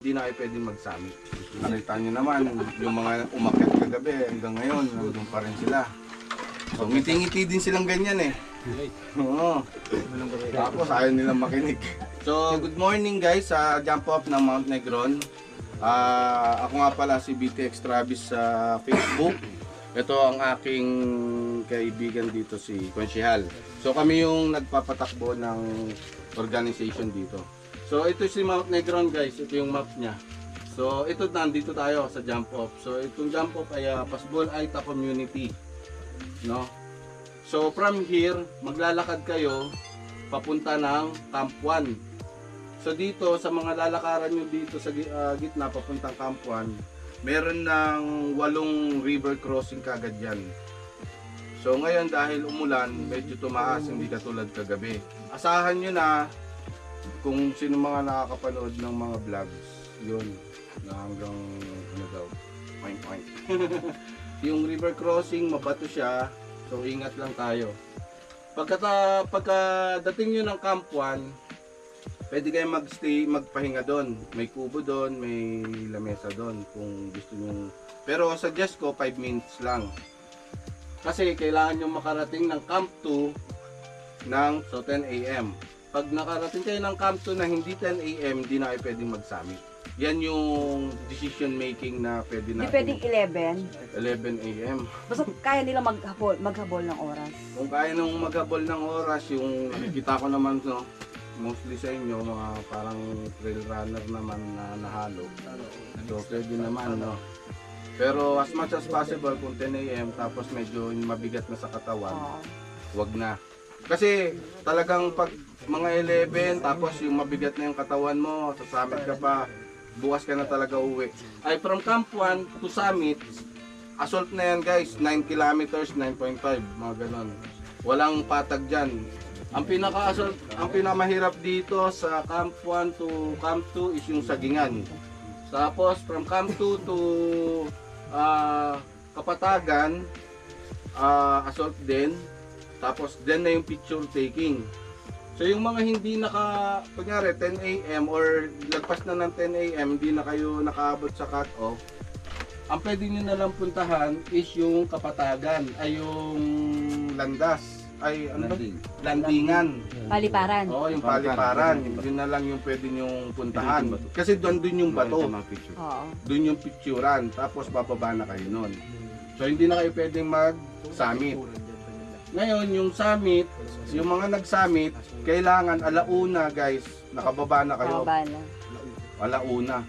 Hindi na kayo pwedeng mag-summit. Nakita nyo naman, yung mga umakyat kagabi hanggang ngayon, nandun pa rin sila. So, ngiti-ngiti din silang ganyan eh. Oo. Tapos ayaw nilang makinig. So, good morning guys sa jump off ng Mount Negron. Ako nga pala si BTX Travis sa Facebook. Ito ang aking kaibigan dito, si Konsyehal. So, kami yung nagpapatakbo ng organization dito. So ito si Mount Negron guys, ito yung map niya. So ito, nandito tayo sa jump off. So itong jump off ay Pasbol Aita Community, no? So from here, maglalakad kayo papunta ng Camp 1. So dito sa mga lalakaran nyo dito sa gitna papuntang Camp 1, meron ng 8 river crossing kagad yan. So ngayon dahil umulan, medyo tumaas, hindi katulad kagabi. Asahan nyo na kung sino mga nakakapanood ng mga vlogs, yun, na hanggang ano daw, point. Yung river crossing, mabato siya, so ingat lang tayo. Pagkadating nyo ng Camp 1, pwede kayo magstay, magpahinga doon. May kubo doon, may lamesa doon kung gusto nyo. Pero suggest ko 5 minutes lang. Kasi kailangan nyo makarating ng Camp 2 ng 10 AM. Pag nakarating kayo ng Camp 2 na hindi 10 AM, hindi na kayo pwedeng mag-summit. Yan yung decision making na pwede natin. Hindi pwedeng 11 AM. Basta kaya nila maghabol ng oras. Kung kaya nung maghabol ng oras, yung nakikita ko naman, no, mostly sa inyo, mga parang trail runner naman na nahalo. So pwede naman, no. Pero as much as possible, kung 10 AM, tapos medyo mabigat na sa katawan, wag na. Kasi talagang pag mga 11, tapos yung mabigat na yung katawan mo, sa summit ka pa, bukas ka na talaga uwi. Ay from Camp 1 to summit, assault na yan guys, 9 kilometers, 9.5, mga ganon. Walang patag dyan. Ang pinaka-assault, ang pinakamahirap dito sa Camp 1 to Camp 2 is yung sagingan. Tapos from Camp 2 to Kapatagan, assault din. Tapos then na yung picture taking. So yung mga hindi kunyari 10 AM or lagpas na ng 10 AM, hindi na kayo nakaabot sa cut-off, ang pwede nyo na lang puntahan is yung Kapatagan, ay yung landas, ay ano? Landingan. Paliparan. Oo, yung paliparan. Yun na lang yung pwede nyong puntahan. Kasi doon yung bato. Doon yung picturean. Tapos bababa na kayo nun. So hindi na kayo pwedeng mag-summit. Ngayon, yung summit, yung mga nag-summit, kailangan alauna guys, nakababa na kayo. Nakababa na. Alauna.